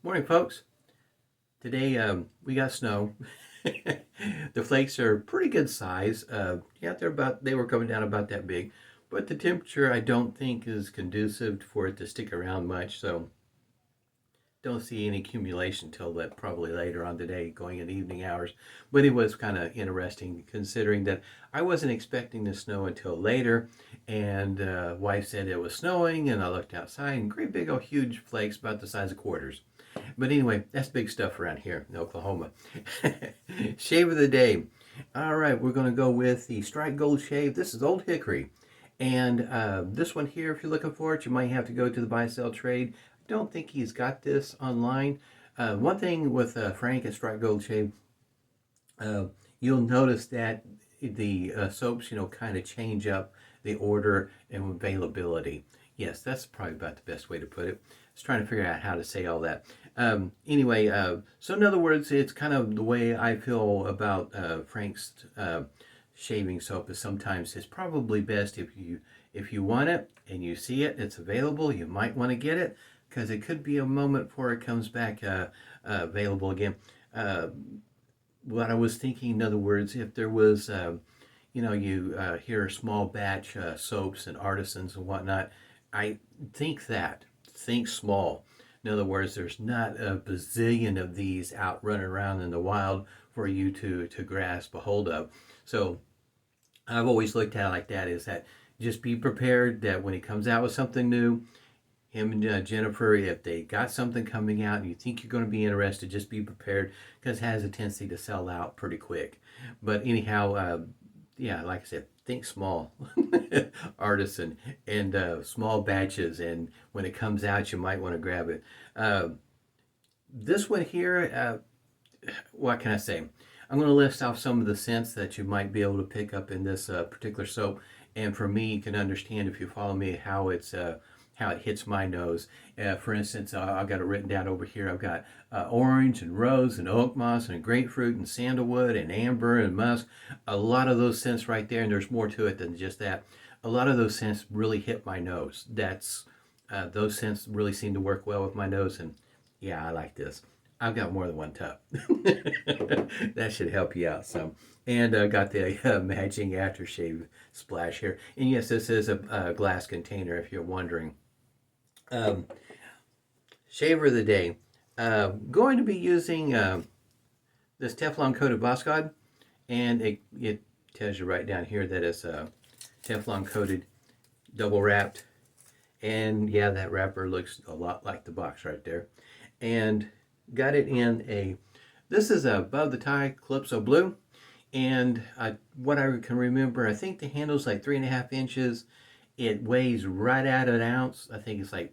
Morning, folks. Today we got snow. The flakes are pretty good size. Yeah, they were coming down about that big, but the temperature I don't think is conducive for it to stick around much. So don't see any accumulation till probably later on today, going in the evening hours. But it was kind of interesting considering that I wasn't expecting the snow until later, and wife said it was snowing, and I looked outside and great big old huge flakes about the size of quarters. But anyway, that's big stuff around here in Oklahoma. Shave of the day. All right, we're going to go with the Strike Gold Shave. This is Old Hickory. And this one here, if you're looking for it, you might have to go to the buy sell trade. I don't think he's got this online. One thing with Frank at Strike Gold Shave, uh, you'll notice that the soaps, kind of change up the order and availability. Yes, that's probably about the best way to put it. I was trying to figure out how to say all that. Anyway, so in other words, it's kind of the way I feel about Frank's shaving soap is sometimes it's probably best if you want it and you see it, it's available, you might want to get it because it could be a moment before it comes back available again. What I was thinking, in other words, if there was, you hear small batch soaps and artisans and whatnot, I think small. In other words, there's not a bazillion of these out running around in the wild for you to grasp a hold of. So I've always looked at it like that, is that just be prepared that when he comes out with something new, him and Jennifer, if they got something coming out and you think you're going to be interested, just be prepared because it has a tendency to sell out pretty quick. But anyhow, yeah, like I said, think small, artisan, and small batches. And when it comes out, you might want to grab it. This one here, what can I say? I'm going to list off some of the scents that you might be able to pick up in this particular soap. And for me, you can understand if you follow me how it hits my nose. For instance, I've got it written down over here. I've got orange and rose and oakmoss and grapefruit and sandalwood and amber and musk. A lot of those scents right there, and there's more to it than just that. A lot of those scents really hit my nose. Those scents really seem to work well with my nose, and yeah, I like this. I've got more than one tub. That should help you out some. And I got the matching aftershave splash here. And yes, this is a glass container if you're wondering. Um, Shaver of the day. Going to be using this Teflon coated Voskhod, and it tells you right down here that it's Teflon coated, double wrapped, and yeah, that wrapper looks a lot like the box right there. And got it in this is a Above the Tie Calypso Blue, and what I can remember, I think the handle's like 3.5 inches. It weighs right at an ounce. I think it's like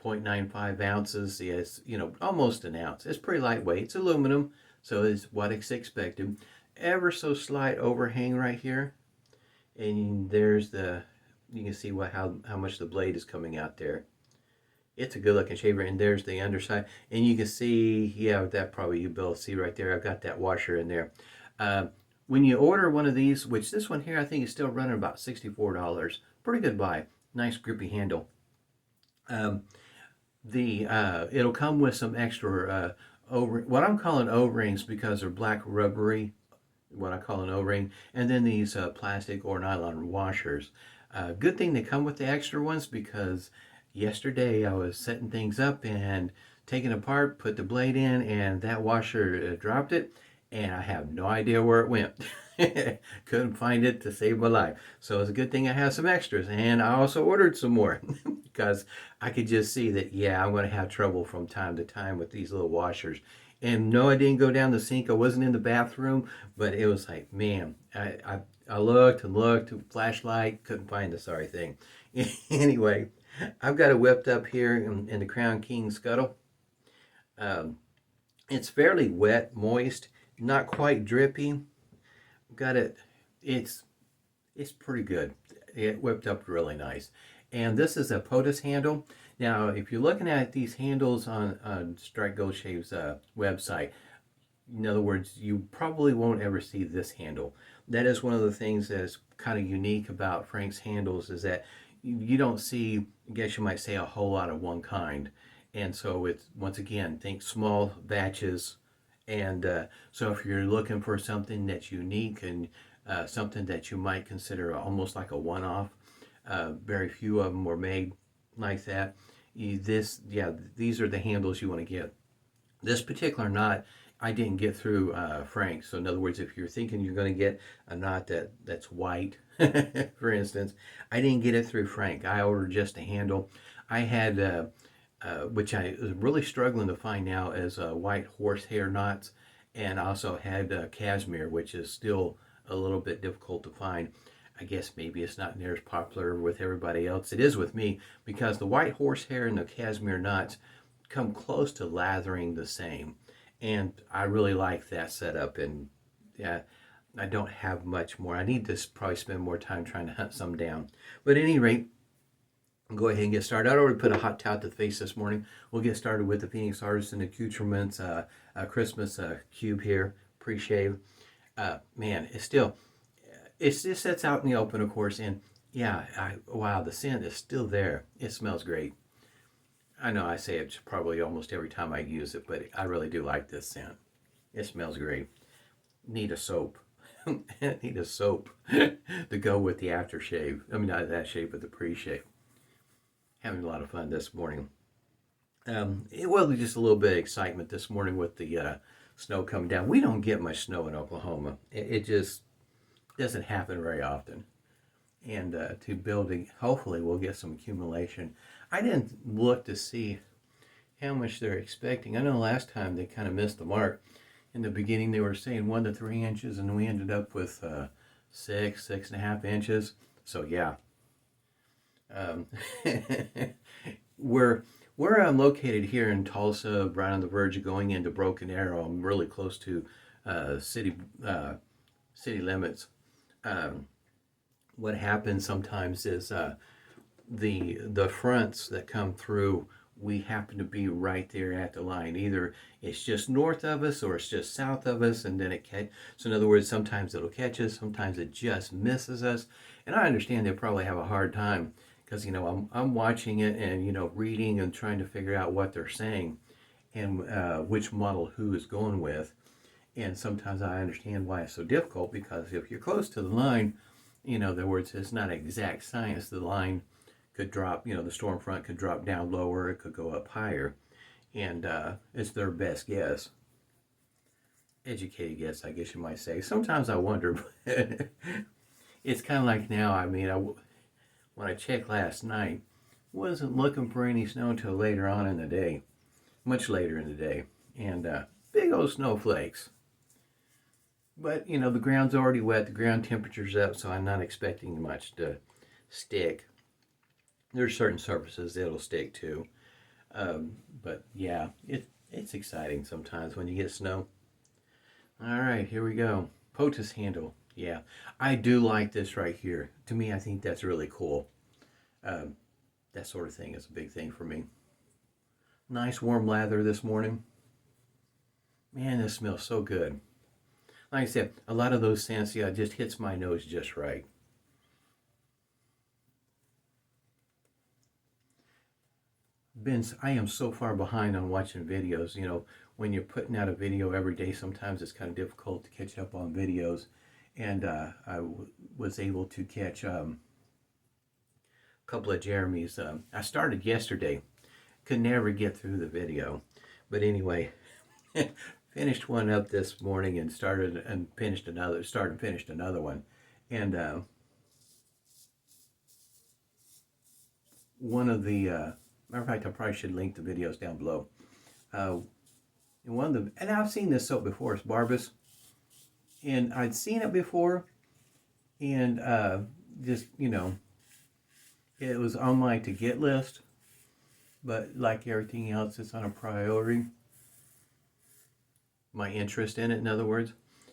0.95 ounces. Yes, almost an ounce. It's pretty lightweight. It's aluminum, so it's what is expected. Ever so slight overhang right here, and you can see how much the blade is coming out there. It's a good looking shaver, and there's the underside, and you can see, yeah, that probably you'll be able to see right there. I've got that washer in there. When you order one of these, which this one here I think is still running about $64, pretty good buy. Nice grippy handle. It'll come with some extra what I'm calling O-rings because they're black rubbery, what I call an O-ring, and then these plastic or nylon washers. Good thing they come with the extra ones because yesterday I was setting things up and taking apart, put the blade in, and that washer dropped it, and I have no idea where it went. Couldn't find it to save my life. So it's a good thing I have some extras, and I also ordered some more because I could just see that, yeah, I'm going to have trouble from time to time with these little washers. And no, I didn't go down the sink. I wasn't in the bathroom, but it was like, man, I looked and looked, flashlight, couldn't find the sorry thing. Anyway, I've got it whipped up here in the Crown King scuttle. It's fairly wet, moist, not quite drippy. Got it. It's pretty good. It whipped up really nice. And this is a POTUS handle. Now, if you're looking at these handles on Strike Gold Shave's website, in other words, you probably won't ever see this handle. That is one of the things that's kind of unique about Frank's handles, is that you don't see, I guess you might say, a whole lot of one kind. And so it's, once again, think small batches. And so if you're looking for something that's unique and something that you might consider almost like a one-off, very few of them were made like that. These are the handles you want to get. This particular knot, I didn't get through Frank. So in other words, if you're thinking you're going to get a knot that's white, for instance, I didn't get it through Frank. I ordered just a handle. I had, which I was really struggling to find now, as white horsehair knots, and also had cashmere, which is still a little bit difficult to find. I guess maybe it's not near as popular with everybody else. It is with me, because the white horsehair and the cashmere knots come close to lathering the same. And I really like that setup. And yeah, I don't have much more. I need to probably spend more time trying to hunt some down. But at any rate, I'll go ahead and get started. I already put a hot towel to the face this morning. We'll get started with the Phoenix Artisan Accoutrements Christmas cube here, pre-shave. Man, it's still, it just sits out in the open, of course, and yeah, wow, the scent is still there. It smells great. I know I say it probably almost every time I use it, but I really do like this scent. It smells great. Need a soap. Need a soap to go with the aftershave. I mean, not that shave, but the pre-shave. Having a lot of fun this morning. It was just a little bit of excitement this morning with the snow coming down. We don't get much snow in Oklahoma. It just doesn't happen very often. And to building, hopefully we'll get some accumulation. I didn't look to see how much they're expecting. I know last time they kind of missed the mark. In the beginning they were saying 1 to 3 inches, and we ended up with 6.5 inches. So yeah. Where I'm located here in Tulsa, right on the verge of going into Broken Arrow, I'm really close to city limits. What happens sometimes is the fronts that come through, we happen to be right there at the line. Either it's just north of us or it's just south of us, and then it catch. So in other words, sometimes it'll catch us, sometimes it just misses us. And I understand they probably have a hard time, because I'm watching it and reading and trying to figure out what they're saying and which model who is going with. And sometimes I understand why it's so difficult, because if you're close to the line, in other words, it's not exact science. The line could drop, the storm front could drop down lower, it could go up higher, and it's their best guess. Educated guess, I guess you might say. Sometimes I wonder, it's kind of like now, I mean, when I checked last night, wasn't looking for any snow until later on in the day, much later in the day, and big old snowflakes. But, the ground's already wet, the ground temperature's up, so I'm not expecting much to stick. There's certain surfaces that'll stick to. But yeah, it's exciting sometimes when you get snow. All right, here we go. POTUS handle. Yeah, I do like this right here. To me, I think that's really cool. That sort of thing is a big thing for me. Nice warm lather this morning. Man, this smells so good. Like I said, a lot of those scents, yeah, just hits my nose just right. I am so far behind on watching videos. When you're putting out a video every day, sometimes it's kind of difficult to catch up on videos. And I was able to catch a couple of Jeremy's. I started yesterday. Could never get through the video. But anyway, finished one up this morning and started and finished another one. And one of the matter of fact, I probably should link the videos down below. And I've seen this soap before. It's Barbus, and I'd seen it before, and just it was on my to get list, but like everything else, it's on a priority. My interest in it, in other words,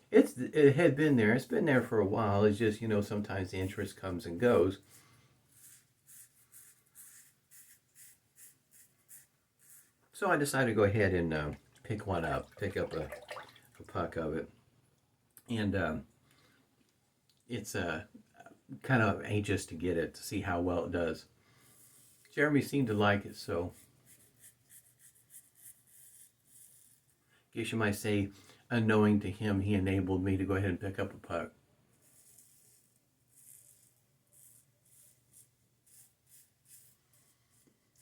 it had been there. It's been there for a while. It's just sometimes the interest comes and goes. So I decided to go ahead and pick up a puck of it. And it's kind of anxious to get it, to see how well it does. Jeremy seemed to like it, so guess you might say, unknowing to him, he enabled me to go ahead and pick up a puck.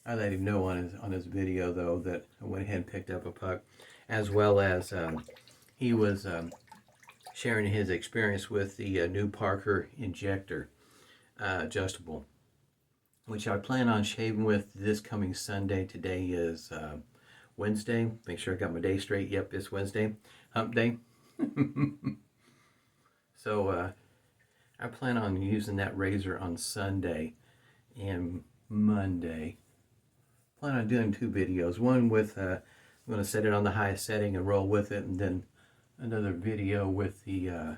I let him know on his video, though, that I went ahead and picked up a puck, as well as he was sharing his experience with the new Parker injector adjustable, which I plan on shaving with this coming Sunday. Today is Wednesday. Make sure I got my day straight. Yep, it's Wednesday. Hump day. So I plan on using that razor on Sunday and Monday. Plan on doing 2 videos. One with I'm going to set it on the highest setting and roll with it, and then another video with the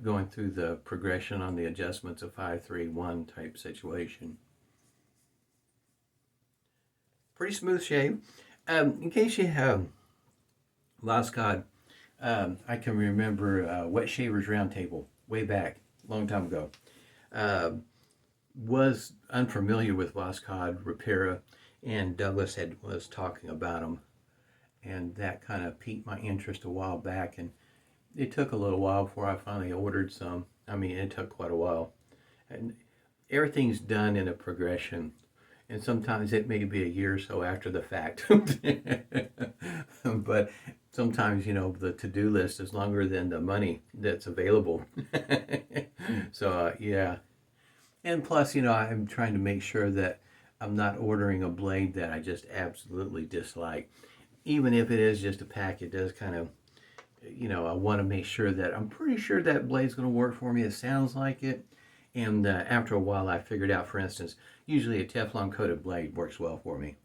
going through the progression on the adjustments of 5-3-1 type situation. Pretty smooth shave. In case you have Voskhod, I can remember Wet Shavers Roundtable way back, long time ago. Was unfamiliar with Voskhod, Rapira, and Douglas was talking about them, and that kind of piqued my interest a while back, and it took a little while before I finally ordered some. I mean, it took quite a while, and everything's done in a progression, and sometimes it may be a year or so after the fact. But sometimes, you know, the to-do list is longer than the money that's available. So yeah. And plus, you know, I'm trying to make sure that I'm not ordering a blade that I just absolutely dislike. Even if it is just a pack, it does kind of, you know, I want to make sure that I'm pretty sure that blade's going to work for me. It sounds like it. And after a while, I figured out, for instance, usually a Teflon coated blade works well for me.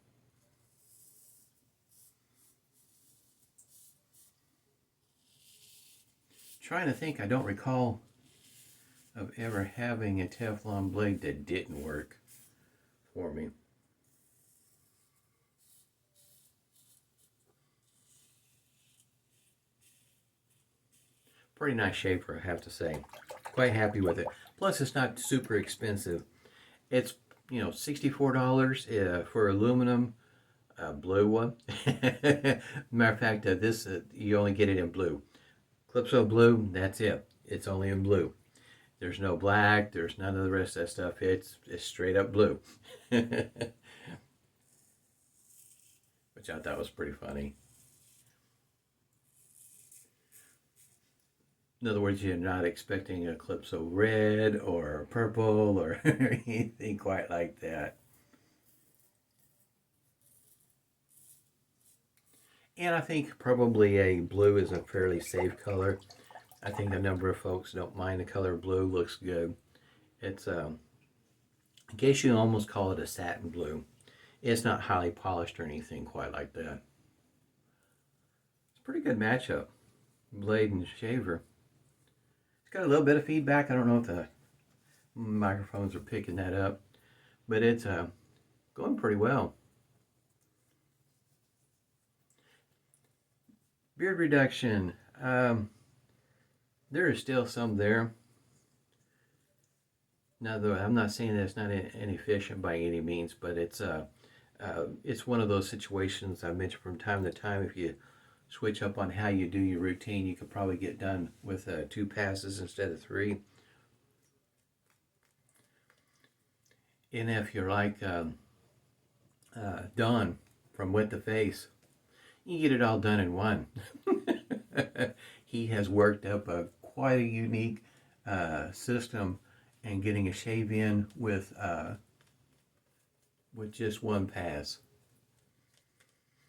Trying to think, I don't recall of ever having a Teflon blade that didn't work for me. Pretty nice shaver, I have to say. Quite happy with it. Plus, it's not super expensive. It's, you know, $64 for aluminum blue one. Matter of fact, this you only get it in blue. Calypso Blue, that's it. It's only in blue. There's no black. There's none of the rest of that stuff. It's straight up blue. Which I thought was pretty funny. In other words, you're not expecting a Calypso red or purple or anything quite like that. And I think probably a blue is a fairly safe color. I think a number of folks don't mind the color blue. Looks good. It's I guess you can almost call it a satin blue. It's not highly polished or anything quite like that. It's a pretty good matchup, blade and shaver. It's got a little bit of feedback. I don't know if the microphones are picking that up, but it's going pretty well. Beard reduction. There is still some there. Now, though, I'm not saying that it's not inefficient by any means, but it's one of those situations I mentioned from time to time. If you switch up on how you do your routine, you could probably get done with 2 passes instead of 3. And if you're like Don from Wet the Face, you get it all done in one. He has worked up quite a unique system and getting a shave in with just 1 pass.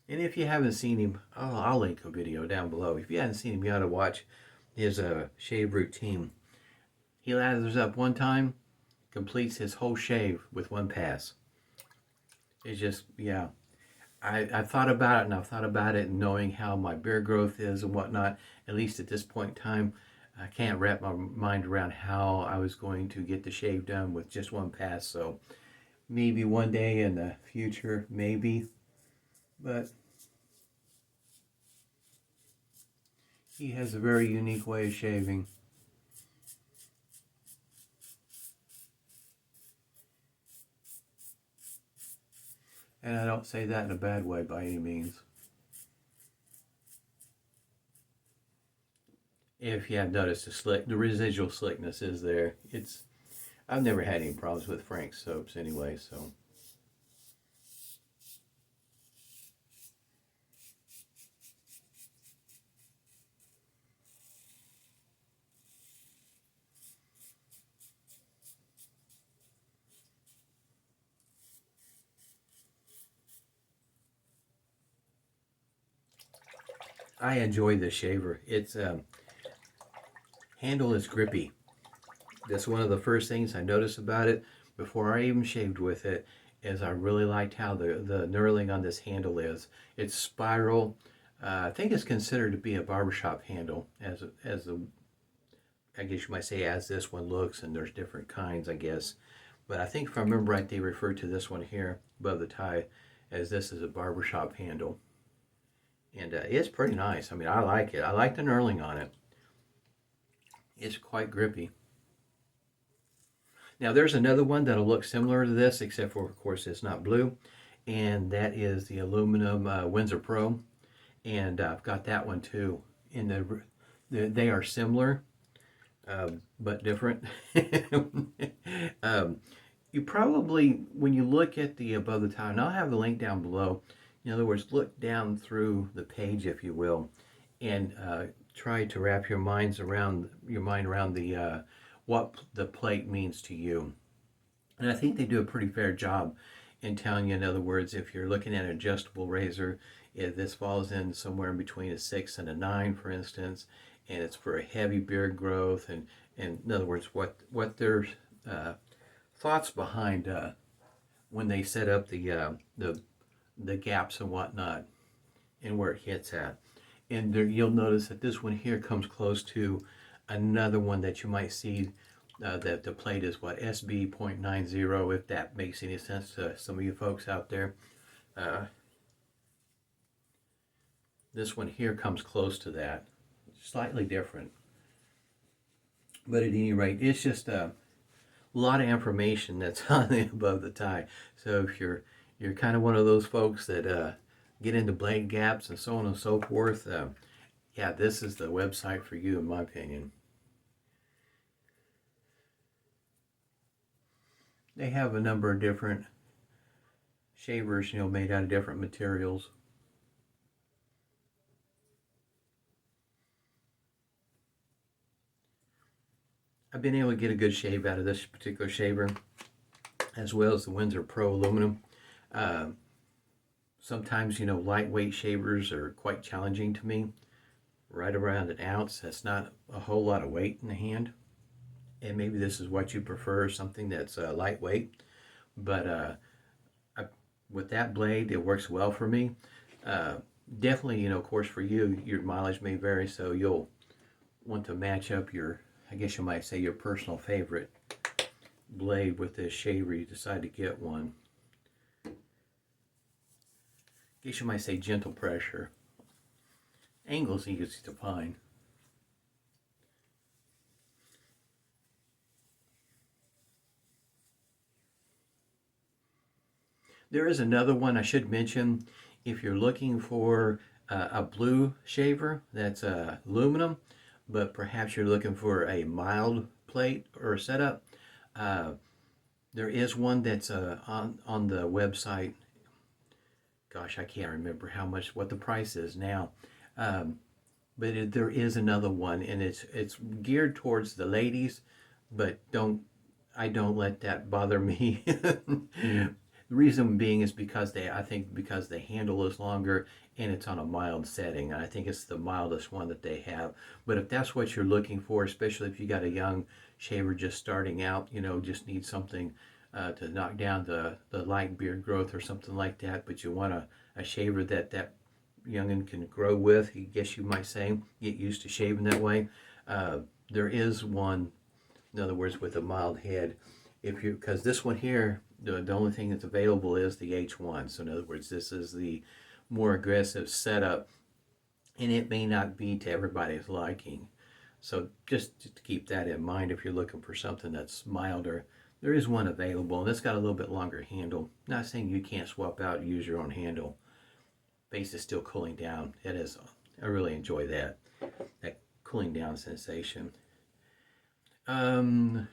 And if you haven't seen him, I'll link a video down below. If you haven't seen him, you ought to watch his shave routine. He lathers up 1 time, completes his whole shave with 1 pass. It's just, yeah. I thought about it, and I've thought about it, knowing how my beard growth is and whatnot. At least at this point in time, I can't wrap my mind around how I was going to get the shave done with just 1 pass. So maybe one day in the future, maybe. But he has a very unique way of shaving. And I don't say that in a bad way by any means. If you have noticed, the residual slickness is there. I've never had any problems with Frank's soaps anyway, so. I enjoy this shaver. Its handle is grippy. That's one of the first things I noticed about it before I even shaved with it, is I really liked how the knurling on this handle is. It's spiral. I think it's considered to be a barbershop handle, I guess you might say, as this one looks, and there's different kinds, I guess. But I think if I remember right, they refer to this one here above the tie as this is a barbershop handle. And it's pretty nice. I mean, I like it. I like the knurling on it. It's quite grippy. Now there's another one that'll look similar to this, except for, of course, it's not blue. And that is the aluminum Windsor Pro. And I've got that one too. And they are similar, but different. You probably, when you look at the above the tie, and I'll have the link down below, in other words, look down through the page, if you will, and try to wrap your mind around the what the plate means to you. And I think they do a pretty fair job in telling you, in other words, if you're looking at an adjustable razor, if this falls in somewhere in between a 6 and a 9, for instance, and it's for a heavy beard growth, and in other words, what their thoughts behind when they set up the gaps and whatnot, and where it hits at. And there, you'll notice that this one here comes close to another one that you might see, that the plate is what, SB.90, if that makes any sense to some of you folks out there. This one here comes close to that, slightly different. But at any rate, it's just a lot of information that's on the above the tie. So if you're kind of one of those folks that get into blade gaps and so on and so forth, yeah, this is the website for you, in my opinion. They have a number of different shavers, made out of different materials. I've been able to get a good shave out of this particular shaver, as well as the Windsor Pro aluminum. Sometimes, lightweight shavers are quite challenging to me. Right around an ounce, that's not a whole lot of weight in the hand. And maybe this is what you prefer, something that's lightweight. But with that blade, it works well for me. Definitely, of course, for you, your mileage may vary, so you'll want to match up your, I guess you might say, your personal favorite blade with this shaver. You decide to get one. I guess you might say gentle pressure. Angle's easy to find. There is another one I should mention. If you're looking for a blue shaver that's aluminum, but perhaps you're looking for a mild plate or setup, there is one that's on the website. Gosh, I can't remember what the price is now. But there is another one, and it's geared towards the ladies, but I don't let that bother me. The reason being is because I think because the handle is longer and it's on a mild setting. I think it's the mildest one that they have. But if that's what you're looking for, especially if you got a young shaver just starting out, just need something to knock down the light beard growth or something like that, but you want a shaver that youngin can grow with, I guess you might say, get used to shaving that way. There is one, in other words, with a mild head. Because this one here, the only thing that's available is the H1. So in other words, this is the more aggressive setup, and it may not be to everybody's liking. So just to keep that in mind if you're looking for something that's milder There is one available, and it's got a little bit longer handle. Not saying you can't swap out and use your own handle. Base is still cooling down. It is. I really enjoy that cooling down sensation. Trying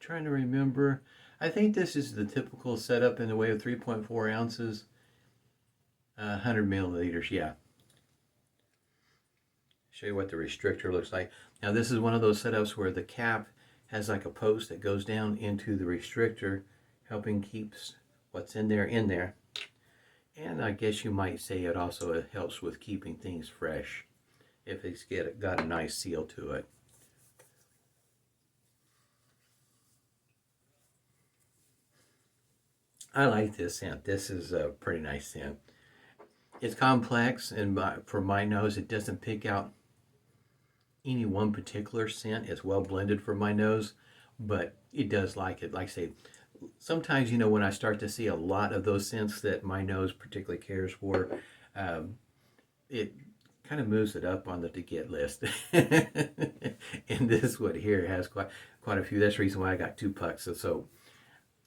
to remember. I think this is the typical setup in the way of 3.4 ounces, 100 milliliters. Yeah. Show you what the restrictor looks like. Now this is one of those setups where the cap has like a post that goes down into the restrictor, helping keep what's in there in there. And I guess you might say it also helps with keeping things fresh if it's got a nice seal to it. I like this scent. This is a pretty nice scent. It's complex, and for my nose, it doesn't pick out any one particular scent. It's well blended for my nose, but it does like it. Like I say, sometimes, you know, when I start to see a lot of those scents that my nose particularly cares for, it kind of moves it up on the to get list. And this one here has quite a few. That's the reason why I got 2 pucks. So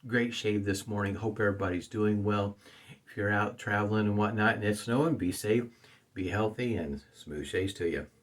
great shave this morning. Hope everybody's doing well. If you're out traveling and whatnot and it's snowing, be safe, be healthy, and smooth shaves to you.